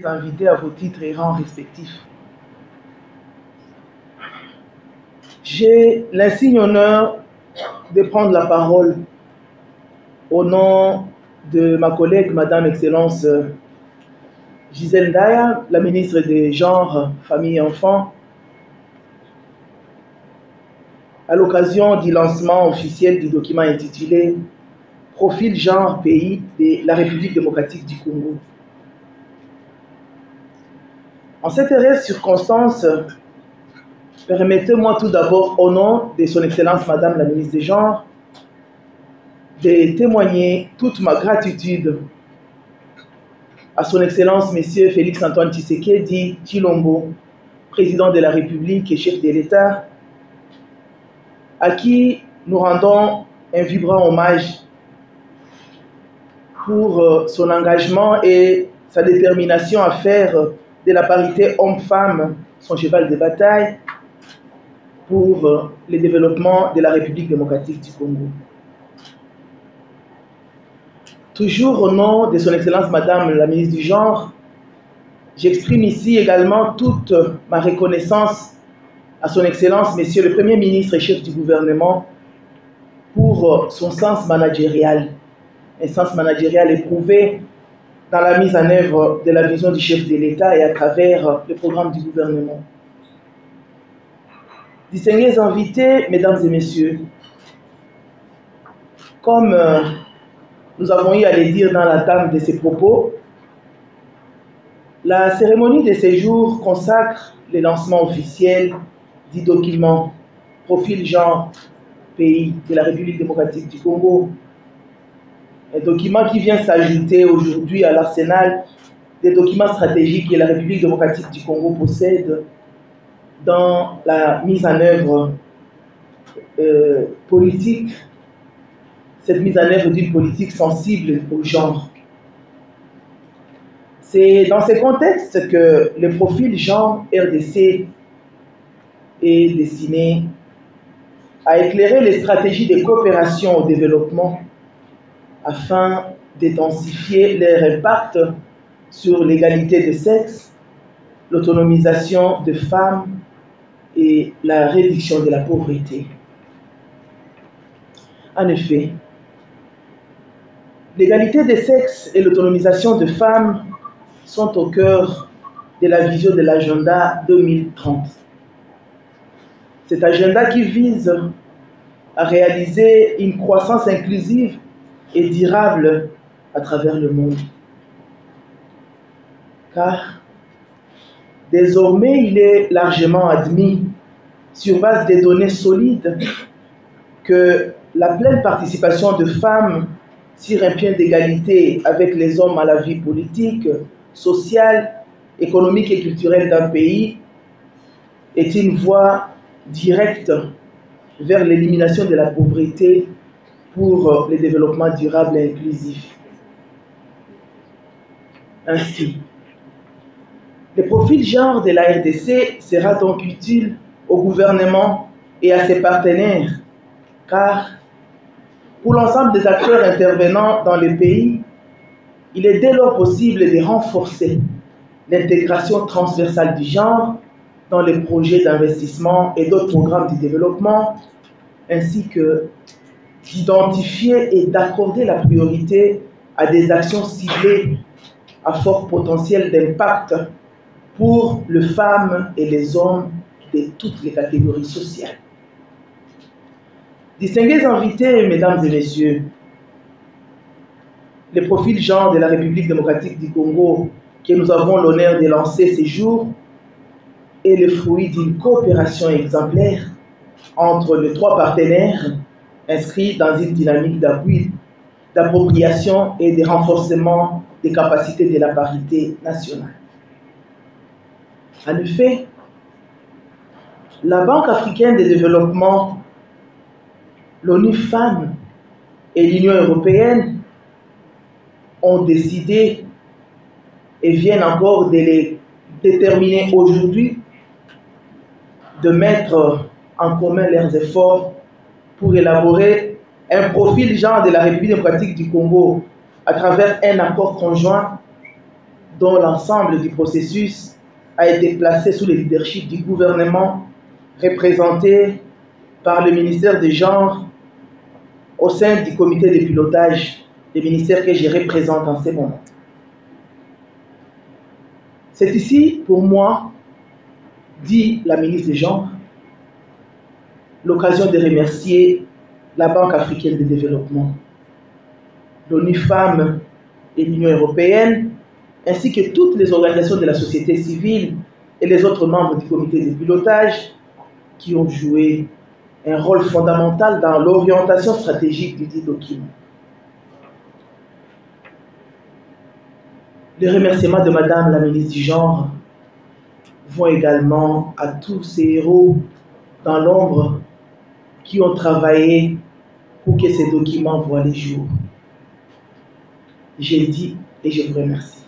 Invités à vos titres et rangs respectifs. J'ai l'insigne honneur de prendre la parole au nom de ma collègue, Madame Excellence Gisèle Ndaya, la ministre des Genres, Famille et Enfants, à l'occasion du lancement officiel du document intitulé Profil genre pays de la République démocratique du Congo. En cette heureuse circonstance, permettez-moi tout d'abord, au nom de Son Excellence Madame la ministre des Genres, de témoigner toute ma gratitude à Son Excellence Monsieur Félix Antoine Tshisekedi Tshilombo, président de la République et chef de l'État, à qui nous rendons un vibrant hommage pour son engagement et sa détermination à faire de la parité homme-femme son cheval de bataille pour le développement de la République démocratique du Congo. Toujours au nom de Son Excellence Madame la ministre du Genre, j'exprime ici également toute ma reconnaissance à Son Excellence Monsieur le Premier ministre et chef du gouvernement pour son sens managérial, un sens managérial éprouvé dans la mise en œuvre de la vision du chef de l'État et à travers le programme du gouvernement. Distingués invités, mesdames et messieurs, comme nous avons eu à le dire dans la trame de ces propos, la cérémonie de séjour consacre le lancement officiel du document Profil genre pays de la République démocratique du Congo. Un document qui vient s'ajouter aujourd'hui à l'arsenal des documents stratégiques que la République démocratique du Congo possède dans la mise en œuvre politique, cette mise en œuvre d'une politique sensible au genre. C'est dans ce contexte que le profil genre RDC est destiné à éclairer les stratégies de coopération au développement afin d'intensifier leur impact sur l'égalité des sexes, l'autonomisation des femmes et la réduction de la pauvreté. En effet, l'égalité des sexes et l'autonomisation des femmes sont au cœur de la vision de l'agenda 2030. Cet agenda qui vise à réaliser une croissance inclusive et durable à travers le monde. Car désormais, il est largement admis, sur base des données solides, que la pleine participation de femmes sur un pied d'égalité avec les hommes à la vie politique, sociale, économique et culturelle d'un pays est une voie directe vers l'élimination de la pauvreté pour le développement durable et inclusif. Ainsi, le profil genre de la RDC sera donc utile au gouvernement et à ses partenaires, car pour l'ensemble des acteurs intervenant dans le pays, il est dès lors possible de renforcer l'intégration transversale du genre dans les projets d'investissement et d'autres programmes de développement, ainsi que d'identifier et d'accorder la priorité à des actions ciblées à fort potentiel d'impact pour les femmes et les hommes de toutes les catégories sociales. Distingués invités, mesdames et messieurs, le profil genre de la République démocratique du Congo que nous avons l'honneur de lancer ces jours est le fruit d'une coopération exemplaire entre les trois partenaires inscrits dans une dynamique d'appui, d'appropriation et de renforcement des capacités de la parité nationale. En effet, la Banque africaine de développement, l'ONU Femmes et l'Union européenne ont décidé et viennent encore de les déterminer aujourd'hui de mettre en commun leurs efforts pour élaborer un profil genre de la République démocratique du Congo à travers un accord conjoint dont l'ensemble du processus a été placé sous le leadership du gouvernement représenté par le ministère des Genres au sein du comité de pilotage des ministères que je représente en ce moment. C'est ici, pour moi, dit la ministre des Genres, l'occasion de remercier la Banque africaine de développement, l'ONU Femmes et l'Union européenne, ainsi que toutes les organisations de la société civile et les autres membres du comité de pilotage qui ont joué un rôle fondamental dans l'orientation stratégique du dit document. Les remerciements de Madame la ministre du Genre vont également à tous ces héros dans l'ombre qui ont travaillé pour que ces documents voient le jour. Je le dis et je vous remercie.